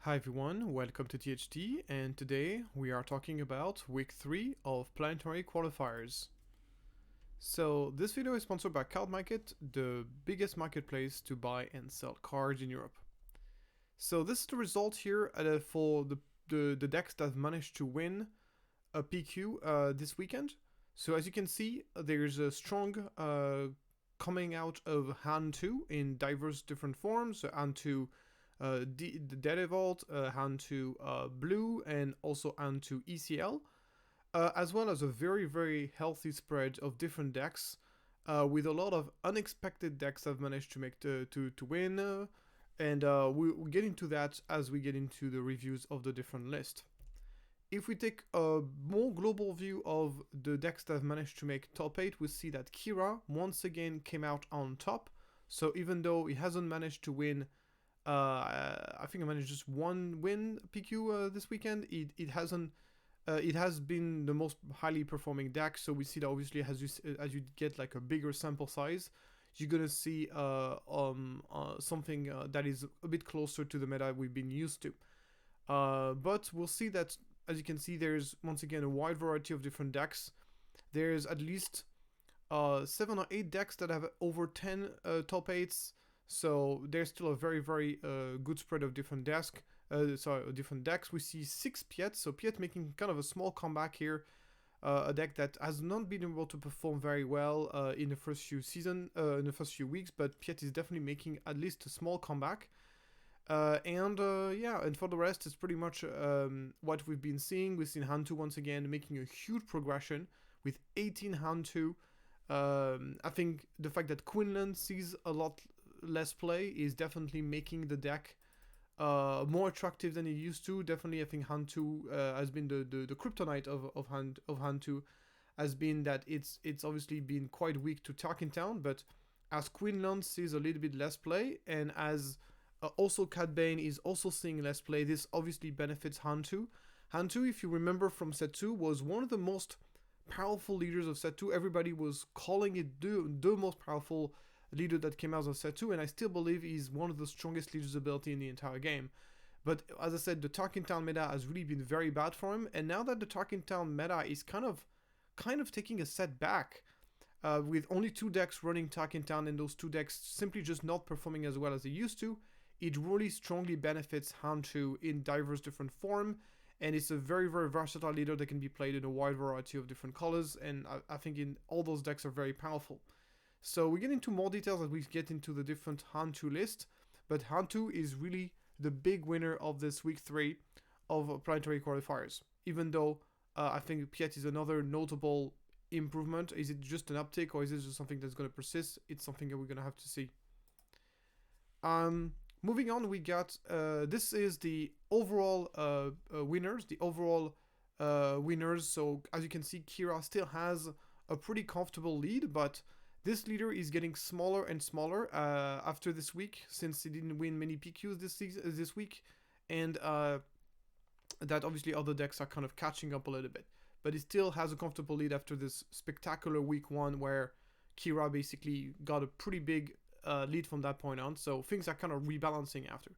Hi everyone, welcome to THT, and today we are talking about week 3 of Planetary Qualifiers. So this video is sponsored by Card Market, the biggest marketplace to buy and sell cards in Europe. So this is the result here for the decks that have managed to win a PQ this weekend. So as you can see, there's a strong coming out of hand 2 in diverse different forms. So hand 2 the Dead Evolved, hand to Blue, and also hand to ECL, as well as a very healthy spread of different decks, with a lot of unexpected decks that have managed to make to win, and we'll get into that as we get into the reviews of the different list. If we take a more global view of the decks that have managed to make top 8, we see that Kira once again came out on top. So even though he hasn't managed to win, I think I managed just one win PQ this weekend. It hasn't. It has been the most highly performing deck. So we see that obviously as you get like a bigger sample size, you're gonna see something that is a bit closer to the meta we've been used to. But we'll see that, as you can see, there's once again a wide variety of different decks. There's at least 7 or 8 decks that have over 10 top 8s. So there's still a very good spread of different different decks. We see 6 Piet, so Piet making kind of a small comeback here. A deck that has not been able to perform very well in the first few weeks, but Piet is definitely making at least a small comeback. And for the rest, it's pretty much what we've been seeing. We've seen hand 2 once again making a huge progression with 18 hand 2. I think the fact that Quinlan sees a lot less play is definitely making the deck more attractive than it used to. Definitely, I think hand 2 has been the kryptonite of hand 2, has been that it's obviously been quite weak to Tarkin Town, but as Quinlan sees a little bit less play, and as also Cadbane is also seeing less play, this obviously benefits hand 2. Hand 2, if you remember from set 2, was one of the most powerful leaders of set 2. Everybody was calling it the most powerful leader that came out of set 2, and I still believe he's one of the strongest leaders ability in the entire game. But as I said, the Tarkin Town meta has really been very bad for him, and now that the Tarkin Town meta is kind of taking a step back, with only 2 decks running Tarkin Town, and those 2 decks simply just not performing as well as they used to, it really strongly benefits hand 2 in diverse different form, and it's a very versatile leader that can be played in a wide variety of different colors, and I think in all those decks are very powerful. So we get into more details as we get into the different hand 2 list, but hand 2 is really the big winner of this week 3 of Planetary Qualifiers. Even though I think Piet is another notable improvement. Is it just an uptick, or is it just something that's going to persist? It's something that we're going to have to see. Moving on, we got this is the overall winners. So as you can see, Kira still has a pretty comfortable lead, but this leader is getting smaller and smaller after this week, since he didn't win many PQs this week, and that obviously other decks are kind of catching up a little bit. But he still has a comfortable lead after this spectacular week 1 where Kira basically got a pretty big lead from that point on, so things are kind of rebalancing after.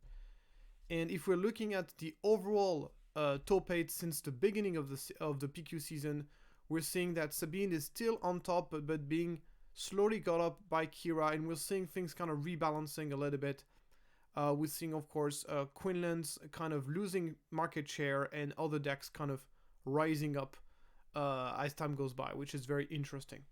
And if we're looking at the overall top 8 since the beginning of the PQ season, we're seeing that Sabine is still on top, but being slowly got up by Kira, and we're seeing things kind of rebalancing a little bit. We're seeing, of course, Quinlan's kind of losing market share and other decks kind of rising up as time goes by, which is very interesting.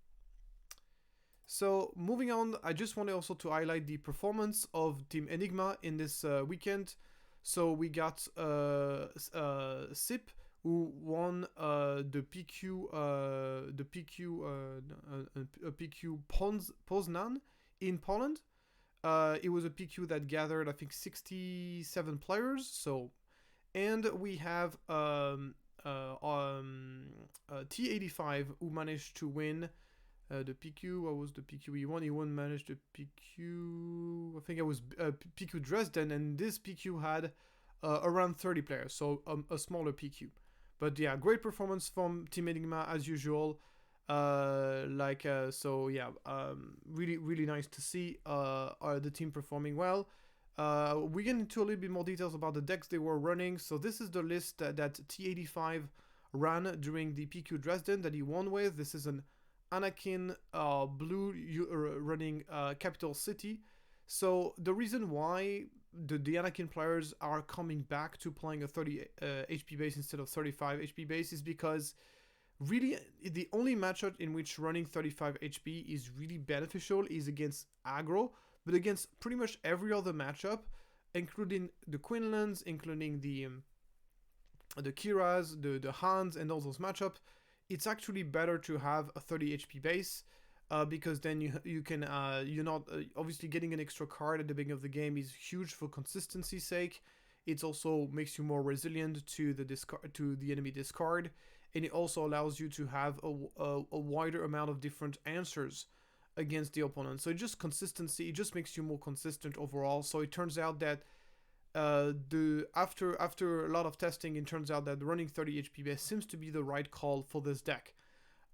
So moving on, I just wanted also to highlight the performance of Team Enigma in this weekend. So we got Sip, who won the PQ Poznan in Poland. It was a PQ that gathered, I think, 67 players. So, and we have T85, who managed to win the PQ. What was the PQ he won? He won managed the PQ. I think it was PQ Dresden, and this PQ had around 30 players, so a smaller PQ. But yeah, great performance from Team Enigma as usual. Really nice to see the team performing well. We get into a little bit more details about the decks they were running. So this is the list that T85 ran during the PQ Dresden that he won with. This is an Anakin blue running Capital City. So the reason why the Anakin players are coming back to playing a 30 HP base instead of 35 HP base is because really the only matchup in which running 35 HP is really beneficial is against aggro, but against pretty much every other matchup, including the Quinlans, including the Kiras, the Hans, and all those matchups, it's actually better to have a 30 HP base. Because then you can you're not obviously getting an extra card at the beginning of the game is huge for consistency's sake. It also makes you more resilient to the enemy discard, and it also allows you to have a wider amount of different answers against the opponent. So just consistency, it just makes you more consistent overall. So it turns out that after a lot of testing, it turns out that running 30 HP base seems to be the right call for this deck.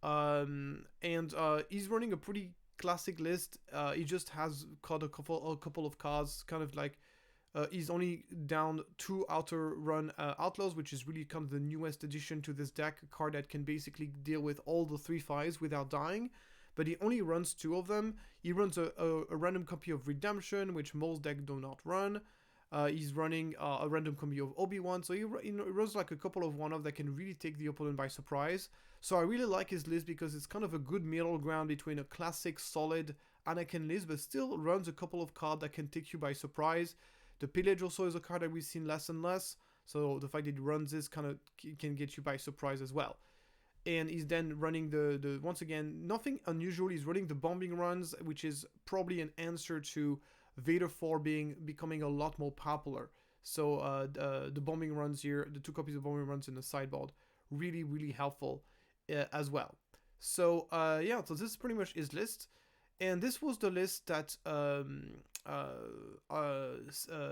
He's running a pretty classic list. He just has caught a couple of cards, kind of like he's only down 2 outer run outlaws, which is really kind of the newest addition to this deck, a card that can basically deal with all the 3/5s without dying. But he only runs 2 of them. He runs a random copy of Redemption, which most decks do not run. He's running a random copy of Obi-Wan, so he runs like a couple of one-off that can really take the opponent by surprise. So I really like his list because it's kind of a good middle ground between a classic, solid Anakin list, but still runs a couple of cards that can take you by surprise. The Pillage also is a card that we've seen less and less, so the fact that he runs this kind of can get you by surprise as well. And he's then running the once again, nothing unusual, he's running the bombing runs, which is probably an answer to Vader 4 becoming a lot more popular. So the bombing runs here, the 2 copies of bombing runs in the sideboard, really, really helpful as well. So yeah, so this is pretty much his list. And this was the list that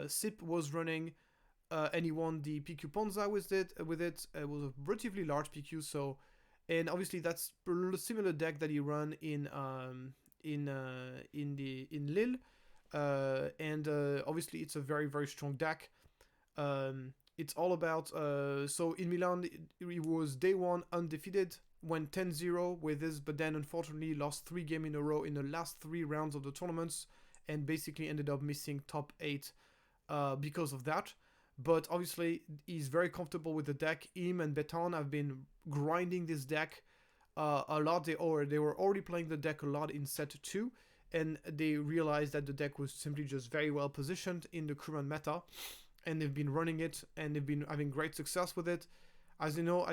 Sip was running, and he won the PQ Ponza with it. It was a relatively large PQ, so, and obviously that's a similar deck that he ran in Lille. Obviously it's a very, very strong deck. It's all about so in Milan it was day 1 undefeated, went 10-0 with this, but then unfortunately lost 3 games in a row in the last 3 rounds of the tournaments, and basically ended up missing top 8 because of that. But obviously he's very comfortable with the deck. Him and Beton have been grinding this deck a lot. They were already playing the deck a lot in set 2, and they realized that the deck was simply just very well positioned in the current meta, and they've been running it, and they've been having great success with it. As you know,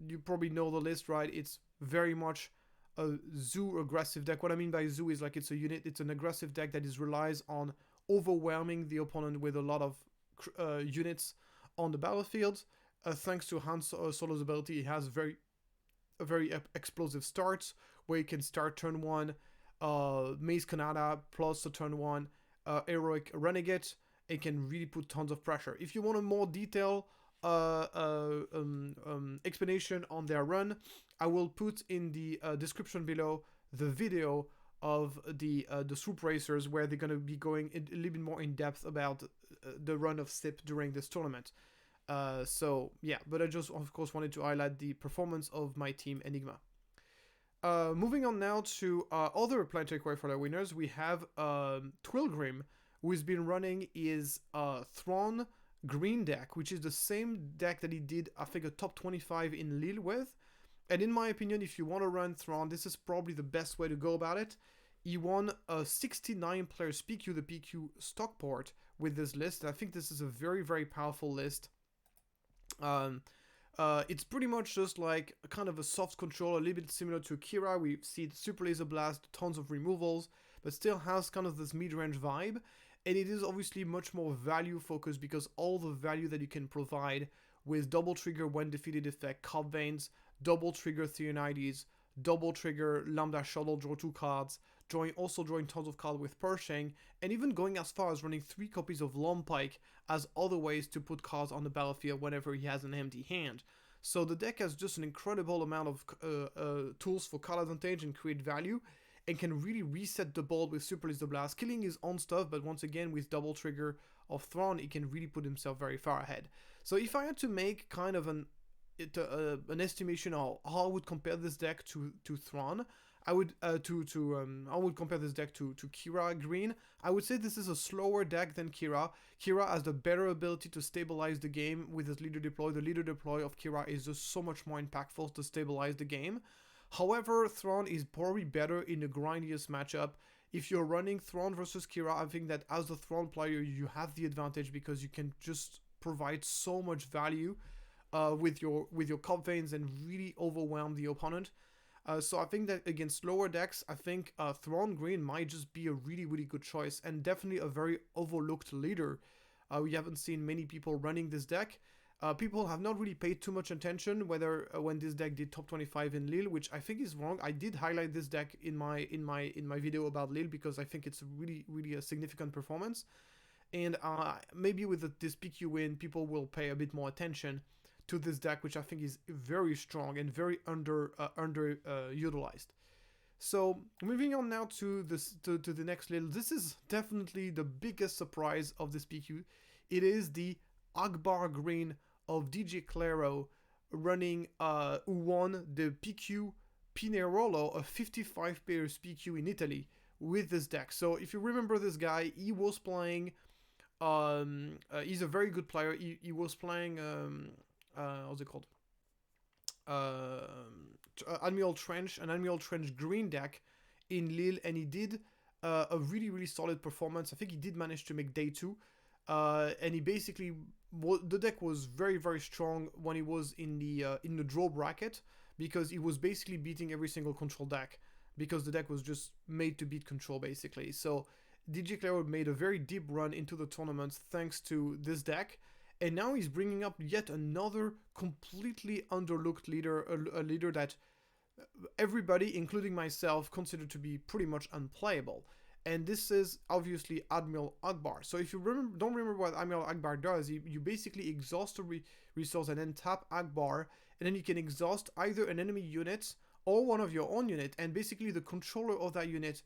you probably know the list, right? It's very much a zoo aggressive deck. What I mean by zoo is like it's an aggressive deck that relies on overwhelming the opponent with a lot of units on the battlefield. Thanks to Han Solo's ability, he has very explosive starts where he can start turn 1 Mace Kanata plus a turn 1 Heroic Renegade. It can really put tons of pressure. If you want a more detailed explanation on their run, I will put in the description below the video of the Swoop Racers, where they're going to be going a little bit more in depth about the run of SIP during this tournament. So yeah, but I just of course wanted to highlight the performance of my team Enigma. Moving on now to other Planetary Qualifier winners, we have Twilim, who has been running his Thrawn green deck, which is the same deck that he did, I think, a top 25 in Lille with. And in my opinion, if you want to run Thrawn, this is probably the best way to go about it. He won a 69 players PQ, the PQ Stockport, with this list. I think this is a very, very powerful list. It's pretty much just like a kind of a soft control, a little bit similar to Kira. We see Super Laser Blast, tons of removals, but still has kind of this mid-range vibe. And it is obviously much more value focused because all the value that you can provide with double trigger when defeated effect, Cadbanes, double trigger Theonides, double trigger Lambda Shuttle, draw 2 cards, drawing tons of cards with Pershing, and even going as far as running 3 copies of Lompike as other ways to put cards on the battlefield whenever he has an empty hand. So the deck has just an incredible amount of tools for card advantage and create value, and can really reset the board with Super Laser Blast, killing his own stuff, but once again with double trigger of Thrawn, he can really put himself very far ahead. So if I had to make kind of an estimation of how I would compare this deck to Thrawn, I would I would compare this deck to Kira Green. I would say this is a slower deck than Kira. Kira has the better ability to stabilize the game with his leader deploy. The leader deploy of Kira is just so much more impactful to stabilize the game. However, Thrawn is probably better in the grindiest matchup. If you're running Thrawn versus Kira, I think that as the Thrawn player, you have the advantage because you can just provide so much value with your Cop Veins and really overwhelm the opponent. So I think that against lower decks, I think Thrawn Green might just be a really, really good choice and definitely a very overlooked leader. We haven't seen many people running this deck. People have not really paid too much attention whether when this deck did top 25 in Lille, which I think is wrong. I did highlight this deck in my video about Lille because I think it's really, really a significant performance. And maybe with this PQ win, people will pay a bit more attention to this deck, which I think is very strong and very utilized. So moving on now to this to the next Lille. This is definitely the biggest surprise of this PQ. It is the Abbar Green of DJ Claro running who won the PQ Pinerolo, a 55 players PQ in Italy with this deck. So if you remember this guy, he was playing he's a very good player. He was playing what's it called? Admiral Trench, an Admiral Trench green deck in Lille, and he did a really, really solid performance. I think he did manage to make day 2, and he basically the deck was very, very strong when he was in the draw bracket because he was basically beating every single control deck because the deck was just made to beat control basically. So DJ Claro made a very deep run into the tournament thanks to this deck. And now he's bringing up yet another completely underlooked leader, a leader that everybody, including myself, considered to be pretty much unplayable. And this is obviously Admiral Abbar. So if you don't remember what Admiral Abbar does, you basically exhaust a resource and then tap Abbar, and then you can exhaust either an enemy unit or one of your own unit, and basically the controller of that unit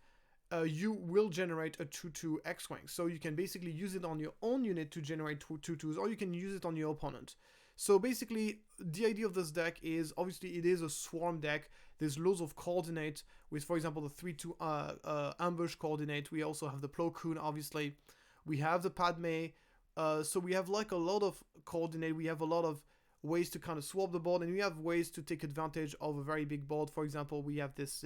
you will generate a 2/2 X-Wing. So you can basically use it on your own unit to generate 2/2s, or you can use it on your opponent. So basically, the idea of this deck is, obviously, it is a swarm deck. There's loads of coordinate with, for example, the 3/2 ambush coordinate. We also have the Plo Koon, obviously. We have the Padme. So we have like a lot of coordinate. We have a lot of ways to kind of swap the board, and we have ways to take advantage of a very big board. For example, we have this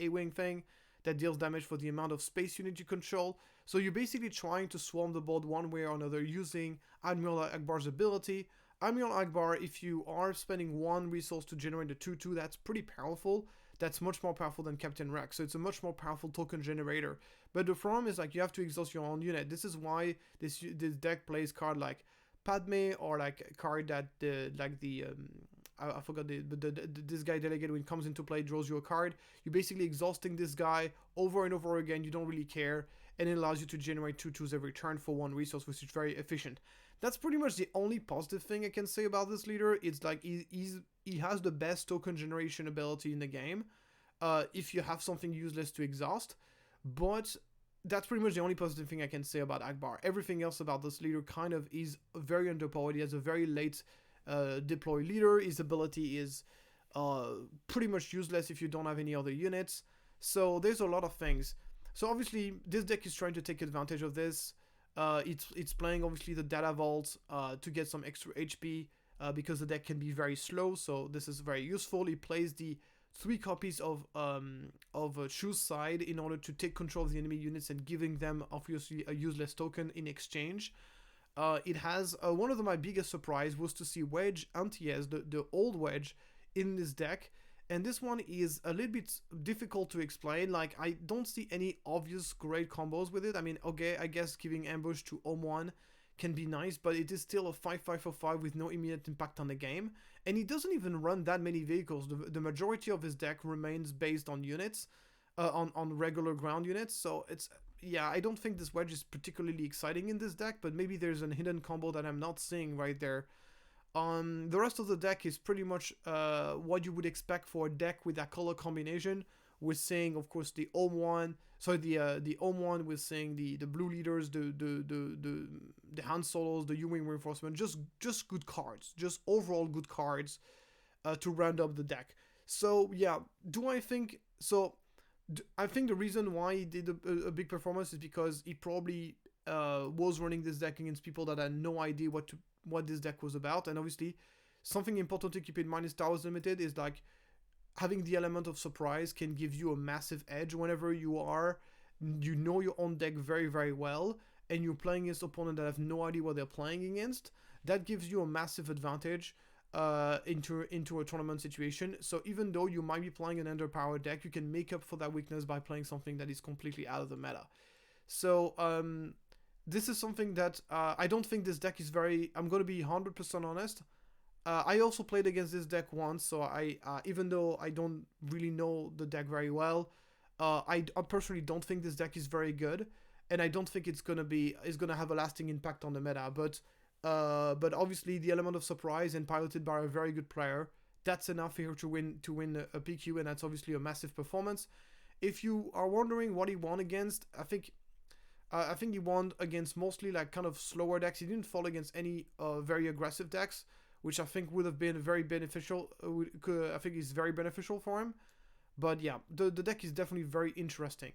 A-Wing thing that deals damage for the amount of space unit you control. So you're basically trying to swarm the board one way or another using Admiral Abbar's ability. Admiral Abbar, if you are spending one resource to generate a 2/2, that's pretty powerful. That's much more powerful than Captain Rex, so it's a much more powerful token generator. But the problem is, like, you have to exhaust your own unit. This is why this deck plays card like Padme, or like a card that I forgot this guy delegate, when it comes into play, draws you a card. You're basically exhausting this guy over and over again. You don't really care, and it allows you to generate 2/2s every turn for one resource, which is very efficient. That's pretty much the only positive thing I can say about this leader. It's like he has the best token generation ability in the game. If you have something useless to exhaust, but that's pretty much the only positive thing I can say about Abbar. Everything else about this leader kind of is very underpowered. He has a very late deploy leader. His ability is pretty much useless if you don't have any other units. So there's a lot of things. So obviously this deck is trying to take advantage of this. It's playing obviously the data vault to get some extra HP because the deck can be very slow. So this is very useful. He plays the 3 copies of Choose Side in order to take control of the enemy units and giving them obviously a useless token in exchange. It has one of my biggest surprise was to see Wedge Antilles, the old Wedge, in this deck, and this one is a little bit difficult to explain. Like, I don't see any obvious great combos with it. I mean, okay, I guess giving ambush to Ohm1 can be nice, but it is still a 5/5/5 with no immediate impact on the game, and he doesn't even run that many vehicles. The majority of his deck remains based on units, on regular ground units. So it's, yeah, I don't think this Wedge is particularly exciting in this deck, but maybe there's a hidden combo that I'm not seeing right there. The rest of the deck is pretty much what you would expect for a deck with that color combination. we're seeing, of course, the home one. Sorry, the home one. We're seeing the blue leaders, the Han Solos, the U-wing reinforcement. Just good cards. Just overall good cards to round up the deck. So yeah, do I think so? I think the reason why he did a big performance is because he probably was running this deck against people that had no idea what this deck was about, and obviously something important to keep in mind is Star Wars Limited is like having the element of surprise can give you a massive edge whenever you know your own deck very, very well, and you're playing against opponents that have no idea what they're playing against. That gives you a massive advantage into a tournament situation. So even though you might be playing an underpowered deck, you can make up for that weakness by playing something that is completely out of the meta. So this is something that I don't think this deck is very... I'm going to be 100% honest. I also played against this deck once, so I even though I don't really know the deck very well, I personally don't think this deck is very good, and I don't think it's gonna have a lasting impact on the meta. But obviously the element of surprise and piloted by a very good player, that's enough here to win a PQ, and that's obviously a massive performance. If you are wondering what he won against, I think he won against mostly like kind of slower decks. He didn't fall against any very aggressive decks, which I think would have been very beneficial. I think is very beneficial for him. But yeah, the deck is definitely very interesting.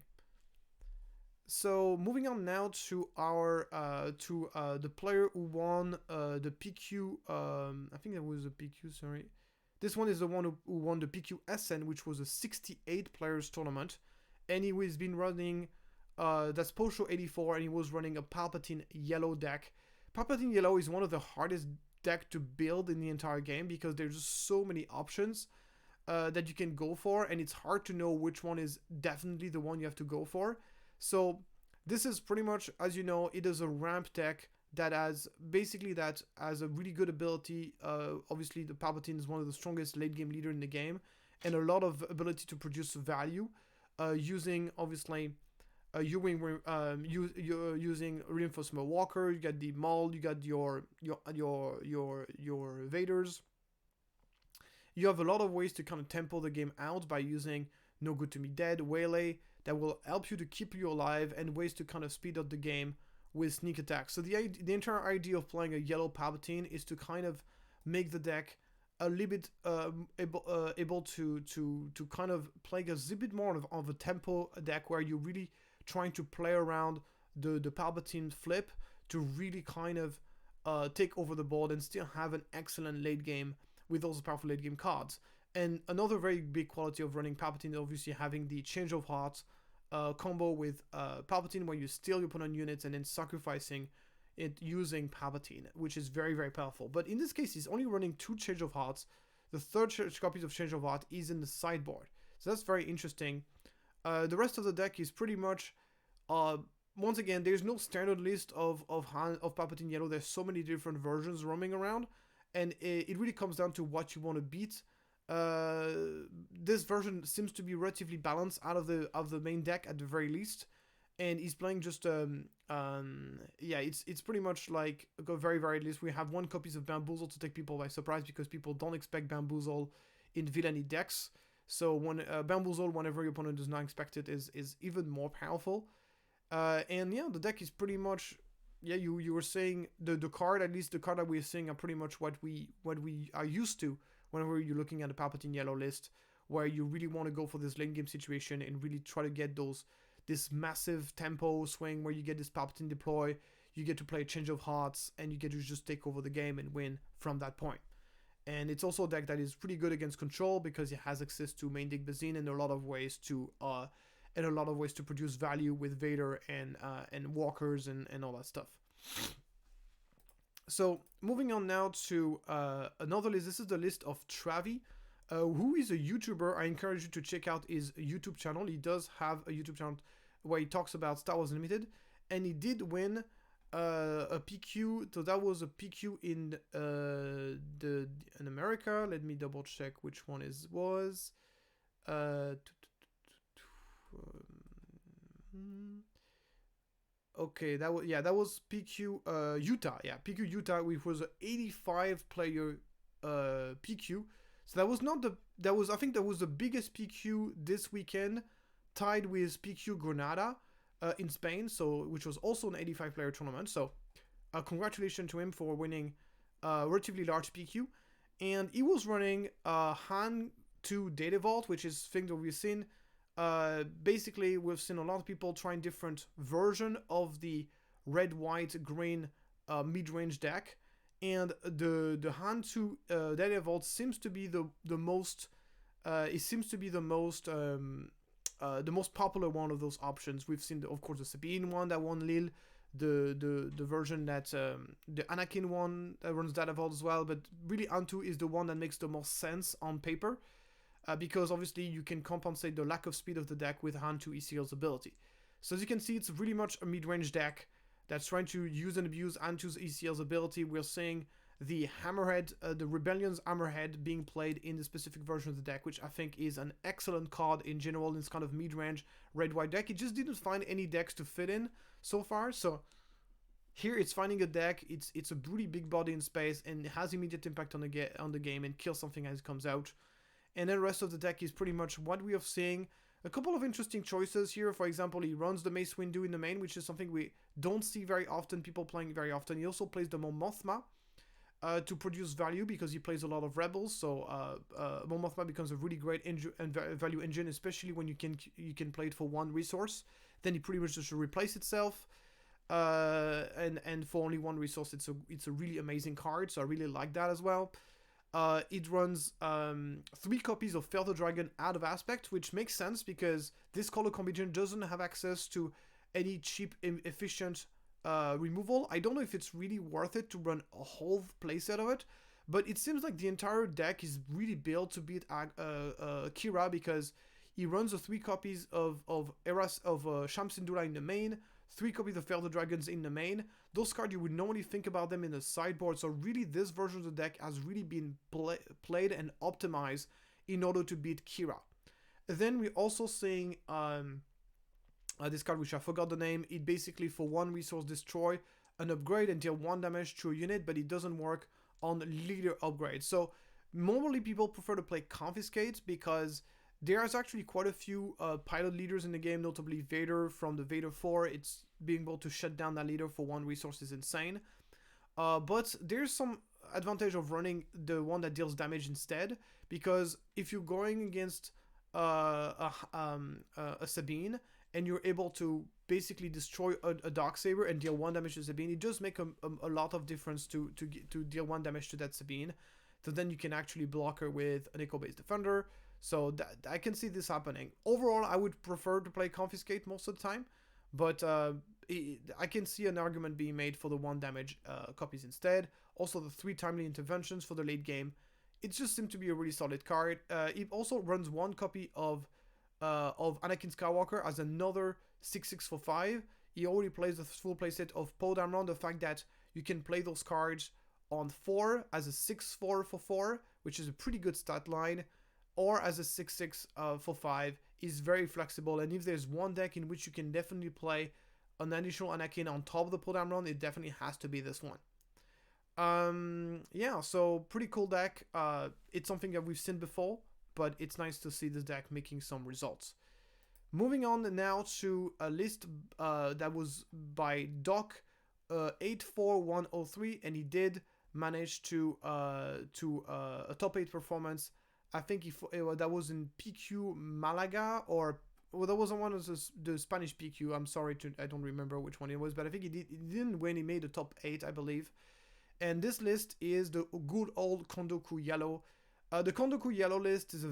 So moving on now to our the player who won the PQ. I think that was a PQ. Sorry, this one is the one who won the PQ SN, which was a 68 players tournament, and he has been running that's Posho 84, and he was running a Palpatine Yellow deck. Palpatine Yellow is one of the hardest deck to build in the entire game because there's just so many options that you can go for, and it's hard to know which one is definitely the one you have to go for. So this is pretty much, as you know, it is a ramp deck that has a really good ability. Obviously the Palpatine is one of the strongest late game leader in the game, and a lot of ability to produce value using obviously using reinforcement walker. You got the Maul, you got your Vaders. You have a lot of ways to kind of tempo the game out by using No Good to Me Dead, Waylay, that will help you to keep you alive, and ways to kind of speed up the game with sneak attacks. So the entire idea of playing a yellow Palpatine is to kind of make the deck a little bit able to kind of play a little bit more of a tempo deck where you're really trying to play around the Palpatine flip to really kind of take over the board and still have an excellent late game with those powerful late game cards. And another very big quality of running Palpatine is obviously having the Change of Hearts combo with Palpatine, where you steal your opponent units and then sacrificing it using Palpatine, which is very, very powerful. But in this case, he's only running 2 Change of Hearts. The third copies of Change of Heart is in the sideboard. So that's very interesting. The rest of the deck is pretty much... once again, there's no standard list of Palpatine Yellow. There's so many different versions roaming around, and it really comes down to what you want to beat. This version seems to be relatively balanced out of the main deck at the very least, and he's playing just it's pretty much like a very, very list. We have 1 copies of Bamboozle to take people by surprise because people don't expect Bamboozle in villainy decks. So when Bamboozle, whenever your opponent does not expect it, is even more powerful. And yeah, the deck is pretty much, you were saying the card, at least the card that we're seeing, are pretty much what we are used to whenever you're looking at the Palpatine Yellow list, where you really want to go for this late game situation and really try to get this massive tempo swing where you get this Palpatine deploy, you get to play Change of Hearts, and you get to just take over the game and win from that point. And it's also a deck that is pretty good against control because it has access to main deck Bazine and a lot of ways to produce value with Vader and walkers and all that stuff. So moving on now to another list. This is the list of Travy, who is a YouTuber. I encourage you to check out his YouTube channel. He does have a YouTube channel where he talks about Star Wars Limited, and he did win a PQ. So that was a PQ in America. Let me double check which one was. Okay, that was PQ Utah. Yeah, PQ Utah, which was an 85 player PQ. So that was not the that was I think that was the biggest PQ this weekend, tied with PQ Granada in Spain. So which was also an 85 player tournament. So congratulations to him for winning a relatively large PQ. And he was running Han 2 Data Vault, which is thing that we've seen. Basically, we've seen a lot of people trying different version of the red, white, green mid-range deck, and the Han 2 Data Vault seems to be the most. It seems to be the most popular one of those options. We've seen, of course, the Sabine one that won Lille, the version that the Anakin one that runs Data Vault as well, but really Antu is the one that makes the most sense on paper, because obviously you can compensate the lack of speed of the deck with Hantu ECL's ability. So as you can see, it's really much a mid-range deck that's trying to use and abuse Antu's ECL's ability. We're seeing the Hammerhead, the Rebellion's Hammerhead being played in the specific version of the deck, which I think is an excellent card in general in this kind of mid-range red-white deck. It just didn't find any decks to fit in so far, so here it's finding a deck. It's a really big body in space and it has immediate impact on the game and kills something as it comes out. And then the rest of the deck is pretty much what we are seeing. A couple of interesting choices here. For example, he runs the Mace Window in the main, which is something we don't see very often, people playing very often. He also plays the Mon Mothma to produce value because he plays a lot of rebels. So Mon Mothma becomes a really great value engine, especially when you can play it for one resource. Then he pretty much just replace itself. And for only one resource, it's a really amazing card. So I really like that as well. It runs 3 copies of Feather Dragon out of Aspect, which makes sense because this color combination doesn't have access to any cheap, efficient removal. I don't know if it's really worth it to run a whole playset of it, but it seems like the entire deck is really built to beat Kira because he runs the 3 copies of Shamsindula in the main, 3 copies of Feather Dragons in the main. Those cards you would normally think about them in the sideboard, so really this version of the deck has really been played and optimized in order to beat Kira. Then we're also seeing this card, which I forgot the name. It basically for 1 resource destroy an upgrade and deal 1 damage to a unit, but it doesn't work on leader upgrade. So normally people prefer to play Confiscate because there's actually quite a few pilot leaders in the game, notably Vader from the Vader 4. It's being able to shut down that leader for 1 resource is insane. But there's some advantage of running the one that deals damage instead, because if you're going against a Sabine and you're able to basically destroy a Darksaber and deal 1 damage to Sabine, it does make a lot of difference to deal 1 damage to that Sabine. So then you can actually block her with an Echo-based Defender. So I can see this happening. Overall, I would prefer to play Confiscate most of the time, but I can see an argument being made for the 1 damage copies instead. Also, the 3 timely interventions for the late game. It just seemed to be a really solid card. It also runs 1 copy of Anakin Skywalker as another 6/6 for 5. He already plays the full playset of Poe Dameron. The fact that you can play those cards on 4 as a 6/4 for 4, which is a pretty good stat line, or as a 6/6 for 5 is very flexible. And if there's one deck in which you can definitely play an additional Anakin on top of the Poe Dameron, it definitely has to be this one. Yeah, so pretty cool deck. It's something that we've seen before, but it's nice to see this deck making some results. Moving on now to a list that was by Doc 84103, and he did manage to a top 8 performance. I think that was in PQ Malaga, or well, that wasn't one of the Spanish PQ. I'm sorry, I don't remember which one it was, but I think he didn't win. He made the top 8, I believe. And this list is the good old Kondoku Yellow. The Kondoku Yellow list is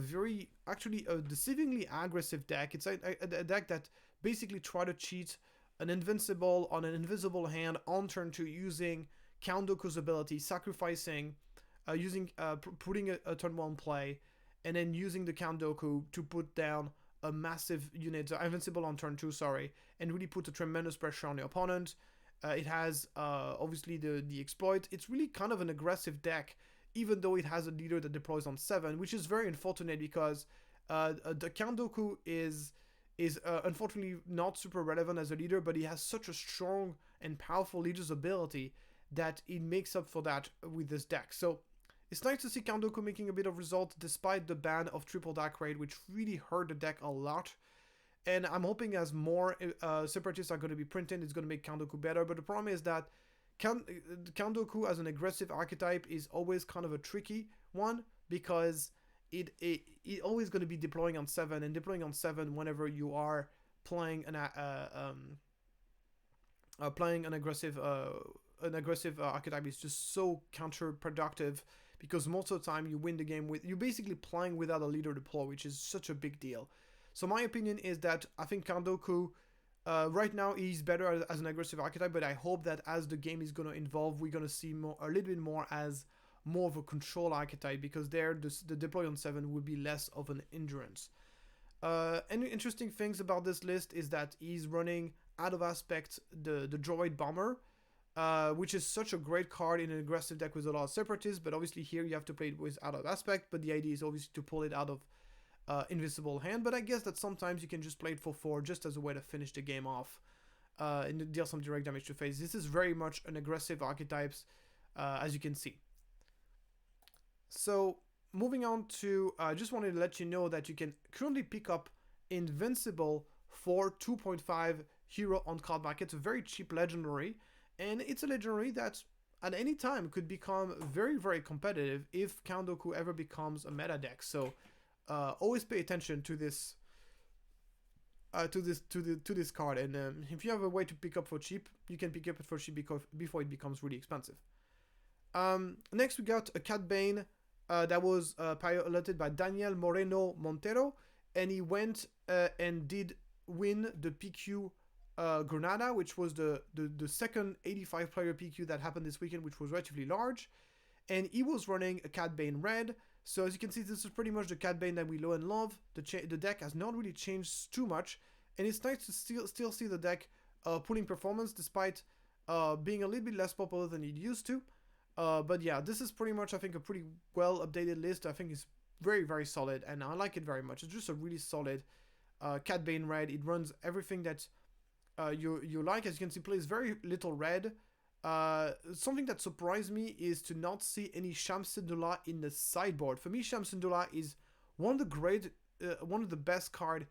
actually a deceivingly aggressive deck. It's a deck that basically try to cheat an invincible on an invisible hand on turn 2 using Count Dooku's ability, sacrificing, putting a turn 1 play, and then using the Count Dooku to put down a massive unit, invincible on turn 2, and really put a tremendous pressure on the opponent. It has obviously the exploit. It's really kind of an aggressive deck, even though it has a leader that deploys on 7, which is very unfortunate because the Count Dooku is unfortunately not super relevant as a leader, but he has such a strong and powerful leader's ability that it makes up for that with this deck. So It's nice to see Kondoku making a bit of result despite the ban of triple deck raid, which really hurt the deck a lot. And I'm hoping as more separatists are going to be printed, it's going to make Kondoku better. But the problem is that Kondoku as an aggressive archetype is always kind of a tricky one, because it always going to be deploying on 7, and deploying on 7 whenever you are playing an aggressive archetype is just so counterproductive, because most of the time you win the game with, you're basically playing without a leader deploy, which is such a big deal. So my opinion is that I think Kondoku right now he's better as an aggressive archetype, but I hope that as the game is going to evolve, we're going to see a little bit more as more of a control archetype, because there the deploy on 7 would be less of an endurance. Any interesting things about this list is that he's running out of aspect the droid bomber, which is such a great card in an aggressive deck with a lot of separatists, but obviously here you have to play it with out of aspect, but the idea is obviously to pull it out of invisible hand. But I guess that sometimes you can just play it for 4 just as a way to finish the game off and deal some direct damage to face. This is very much an aggressive archetypes, as you can see. So moving on to, I just wanted to let you know that you can currently pick up Invincible for 2.5 hero on card market. It's a very cheap legendary, and it's a legendary that at any time could become very, very competitive if Kondoku ever becomes a meta deck. So always pay attention to this to this card, and if you have a way to pick up for cheap, you can pick up it for cheap before it becomes really expensive. Next we got a Cadbane that was piloted by Daniel Moreno Montero, and he went and did win the PQ Granada, which was the second 85 player PQ that happened this weekend, which was relatively large, and he was running a Cadbane Red. So as you can see, this is pretty much the Cadbane that we know and love. The deck has not really changed too much, and it's nice to still see the deck pulling performance despite being a little bit less popular than it used to. But yeah, this is pretty much, I think, a pretty well updated list. I think it's very, very solid, and I like it very much. It's just a really solid Cadbane Red. It runs everything that you like. As you can see, plays very little red. Something that surprised me is to not see any Shamsindullah in the sideboard. For me, Shamsindullah is one of the best card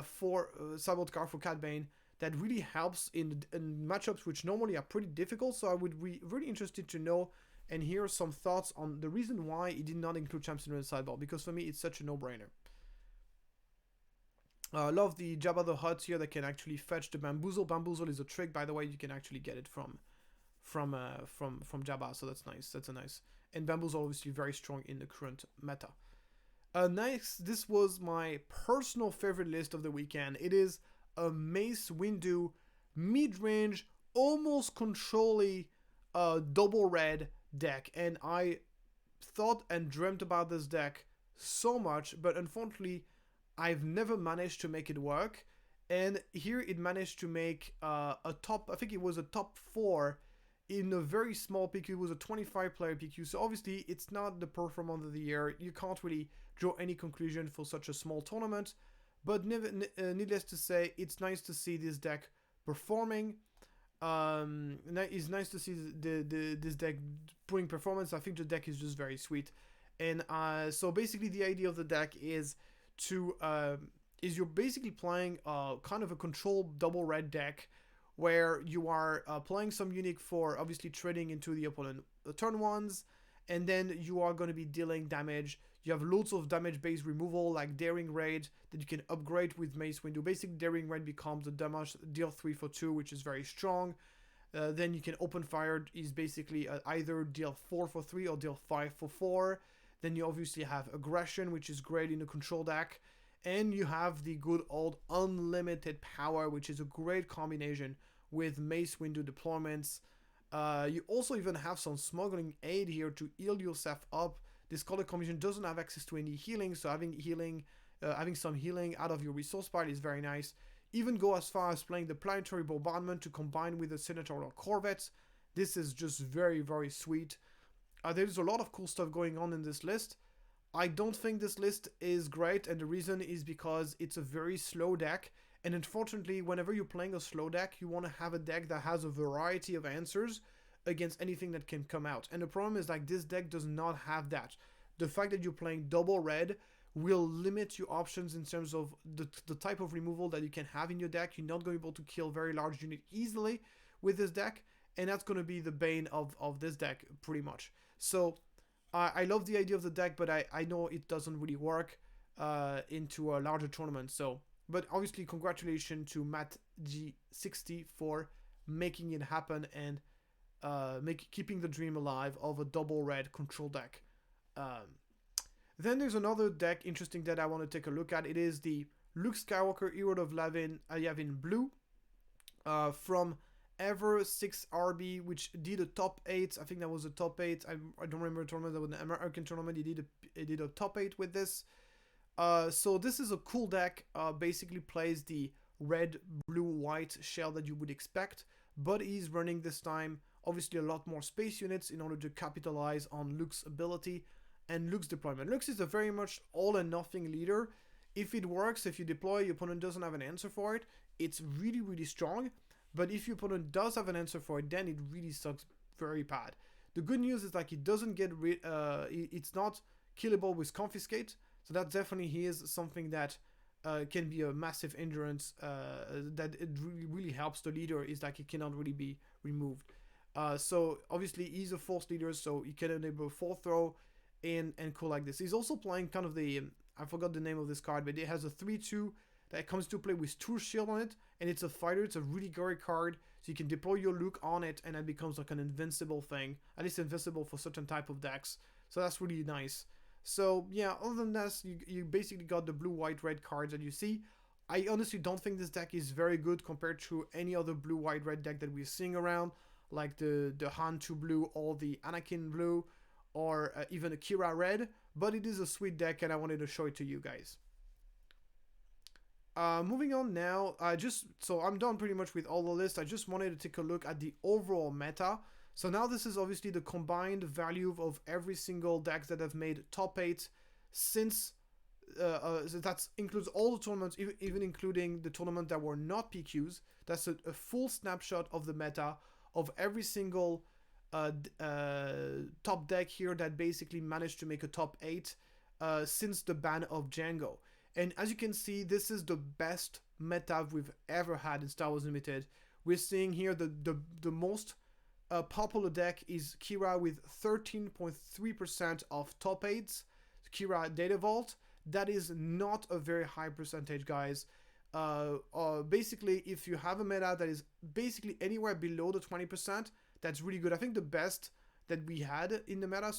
for sideboard card for Cadbane that really helps in matchups which normally are pretty difficult. So I would be really interested to know and hear some thoughts on the reason why he did not include Shamsindullah in the sideboard, because for me it's such a no-brainer. I love the Jabba the Hutt here that can actually fetch the Bamboozle. Bamboozle is a trick, by the way. You can actually get it from Jabba, so that's nice. That's a nice. And Bamboozle obviously very strong in the current meta. Next, this was my personal favorite list of the weekend. It is a Mace Window mid-range, almost control-y double red deck, and I thought and dreamt about this deck so much, but unfortunately I've never managed to make it work. And here it managed to make a top, I think it was a top 4 in a very small PQ. It was a 25 player PQ, so obviously it's not the performance of the year. You can't really draw any conclusion for such a small tournament, but needless to say, it's nice to see this deck performing. It's nice to see this deck putting performance. I think the deck is just very sweet. And so basically the idea of the deck is you're basically playing kind of a control double red deck, where you are playing some unique for obviously trading into the opponent turn 1s, and then you are going to be dealing damage. You have loads of damage based removal like Daring Raid that you can upgrade with Mace Window. Basically Daring Raid becomes a damage deal 3 for 2, which is very strong. Then you can Open Fire, is basically either deal 4 for 3 or deal 5 for 4. Then you obviously have Aggression, which is great in a control deck. And you have the good old Unlimited Power, which is a great combination with Mace Window deployments. You also even have some Smuggling Aid here to heal yourself up. This color combination doesn't have access to any healing, so having some healing out of your resource pile is very nice. Even go as far as playing the Planetary Bombardment to combine with the Senatorial Corvettes. This is just very, very sweet. There's a lot of cool stuff going on in this list. I don't think this list is great, and the reason is because it's a very slow deck, and unfortunately whenever you're playing a slow deck, you want to have a deck that has a variety of answers. against anything that can come out. And the problem is like this deck does not have that. The fact that you're playing double red will limit your options in terms of the type of removal that you can have in your deck. You're not going to be able to kill very large unit easily with this deck, and that's going to be the bane of this deck pretty much. So I love the idea of the deck, but I know it doesn't really work into a larger tournament. So, but obviously congratulations to Matt G60 for making it happen and keeping the dream alive of a double red control deck. Then there's another deck interesting that I want to take a look at. It is the Luke Skywalker Hero of Yavin Blue from Ever 6RB, which did a top 8. I think that was a top 8. I don't remember a tournament. That was an American tournament. He did a top 8 with this. So this is a cool deck. Basically plays the red, blue, white shell that you would expect, but he's running this time obviously a lot more space units in order to capitalize on Luke's ability and Luke's deployment. Luke is a very much all and nothing leader. If it works, if you deploy, your opponent doesn't have an answer for it, it's really, really strong. But if your opponent does have an answer for it, then it really sucks very bad. The good news is like it doesn't get it's not killable with confiscate, so that definitely is something that can be a massive endurance that it really helps the leader, is like it cannot really be removed. So obviously he's a force leader, so he can enable 4-throw and cool like this. He's also playing kind of the, I forgot the name of this card, but it has a 3-2 that comes to play with 2 shield on it, and it's a fighter. It's a really great card, so you can deploy your Luke on it, and it becomes like an invincible thing, at least invincible for certain type of decks. So that's really nice. So yeah, other than that, you basically got the blue, white, red cards that you see. I honestly don't think this deck is very good compared to any other blue, white, red deck that we're seeing around, like the Han 2 blue or the Anakin blue, or even a Kira red, but it is a sweet deck and I wanted to show it to you guys. Moving on now, so I'm done pretty much with all the list. I just wanted to take a look at the overall meta. So now this is obviously the combined value of every single deck that have made top 8 since, so that includes all the tournaments, even including the tournament that were not PQs. That's a full snapshot of the meta of every single top deck here that basically managed to make a top 8 since the ban of Django. And as you can see, this is the best meta we've ever had in Star Wars Limited. We're seeing here the most popular deck is Kira with 13.3% of top 8s. Kira Data Vault. That is not a very high percentage, guys. Basically, if you have a meta that is basically anywhere below the 20%, that's really good. I think the best that we had in the meta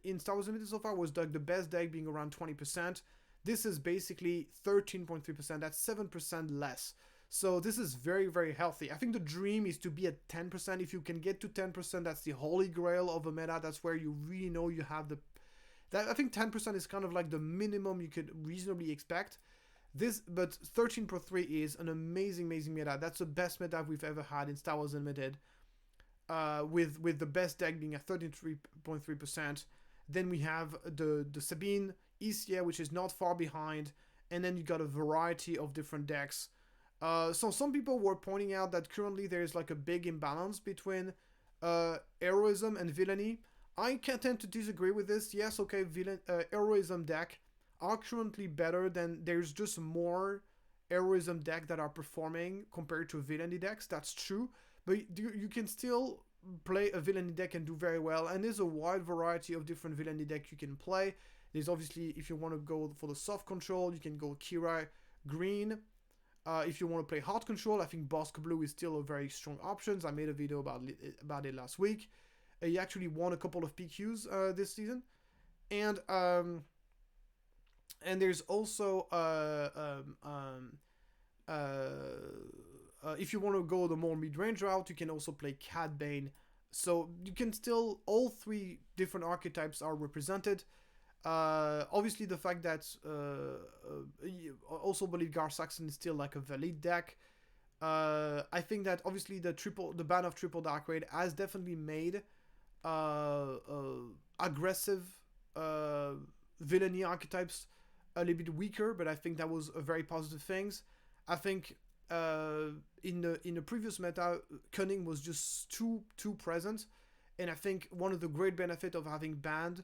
in Star Wars Limited so far was like the best deck being around 20%. This is basically 13.3%. That's 7% less. So this is very, very healthy. I think the dream is to be at 10%. If you can get to 10%, that's the holy grail of a meta. That's where you really know you have I think 10% is kind of like the minimum you could reasonably expect. But 13.3 is an amazing, amazing meta. That's the best meta we've ever had in Star Wars Unlimited. With the best deck being at 33.3%. Then we have the Sabine Isia, which is not far behind, and then you got a variety of different decks. So some people were pointing out that currently there is like a big imbalance between heroism and villainy. I can tend to disagree with this. Yes, okay, heroism deck are currently better than, there's just more heroism deck that are performing compared to villainy decks. That's true, but you can still play a villainy deck and do very well, and there's a wide variety of different villainy decks you can play. There's obviously, if you want to go for the soft control, you can go Kira Green. If you want to play hard control, I think Bosk Blue is still a very strong option. I made a video about it last week. He actually won a couple of PQs this season. And there's also if you want to go the more mid-range route, you can also play Cadbane. So you can still, all 3 different archetypes are represented. Obviously the fact that I also believe Gar Saxon is still like a valid deck. I think that obviously the ban of triple dark raid has definitely made aggressive villainy archetypes a little bit weaker, but I think that was a very positive thing. I think in the previous meta, cunning was just too present. And I think one of the great benefits of having banned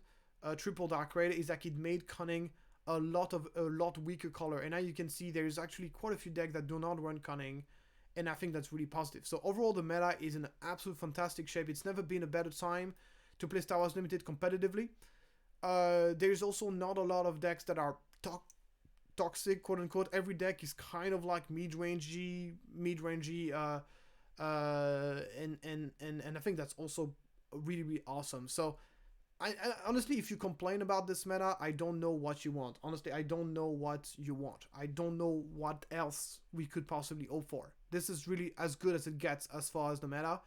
triple dark red is that it made cunning a lot weaker color. And now you can see there's actually quite a few decks that do not run cunning, and I think that's really positive. So overall, the meta is in absolute fantastic shape. It's never been a better time to play Star Wars Limited competitively. There's also not a lot of decks that are toxic, quote unquote. Every deck is kind of like mid-rangey, and I think that's also really awesome. So I honestly, if you complain about this meta, I don't know what you want. Honestly, I don't know what you want. I don't know what else we could possibly hope for. This is really as good as it gets as far as the meta.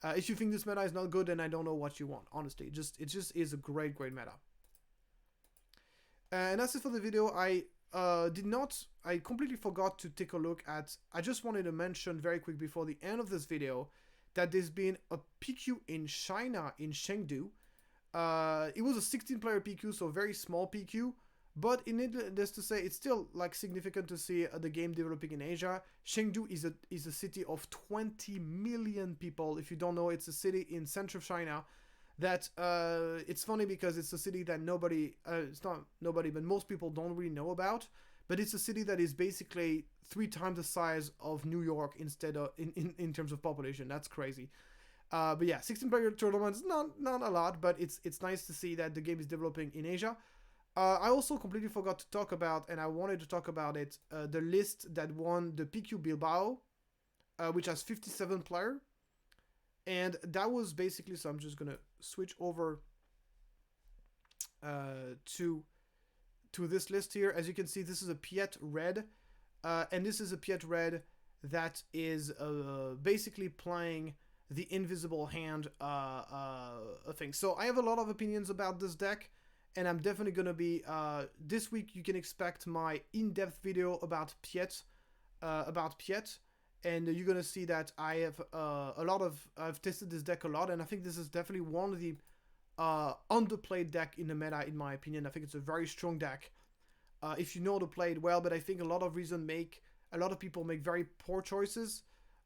If you think this meta is not good, then I don't know what you want. Honestly, it just is a great meta. And that's it for the video. I completely forgot to take a look at. I just wanted to mention very quick before the end of this video that there's been a PQ in China, in Chengdu. It was a 16-player PQ, so very small PQ, but needless to say, it's still like significant to see the game developing in Asia. Chengdu is a city of 20 million people. If you don't know, it's a city in central China that it's funny because it's a city that it's not nobody, but most people don't really know about. But it's a city that is basically 3 times the size of New York instead of in terms of population. That's crazy. But yeah, 16-player tournaments, not a lot, but it's nice to see that the game is developing in Asia. I also completely forgot to talk about, and I wanted to talk about it, the list that won the PQ Bilbao, which has 57 player. And that was basically, so I'm just going to switch over to this list here. As you can see, this is a Piet Red, and this is a Piet Red that is basically playing the invisible hand thing. So I have a lot of opinions about this deck, and I'm definitely going to be, this week you can expect my in-depth video about Piet, and you're going to see that I have I've tested this deck a lot, and I think this is definitely one of the underplayed deck in the meta, in my opinion. I think it's a very strong deck if you know to play it well, but I think a lot of people make very poor choices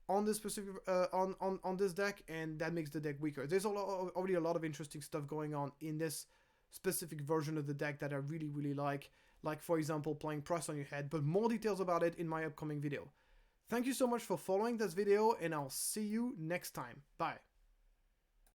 on this specific on this deck, and that makes the deck weaker. There's already a lot of interesting stuff going on in this specific version of the deck that I really like for example playing Price on Your Head, but more details about it in my upcoming video. Thank you so much for following this video, and I'll see you next time. Bye.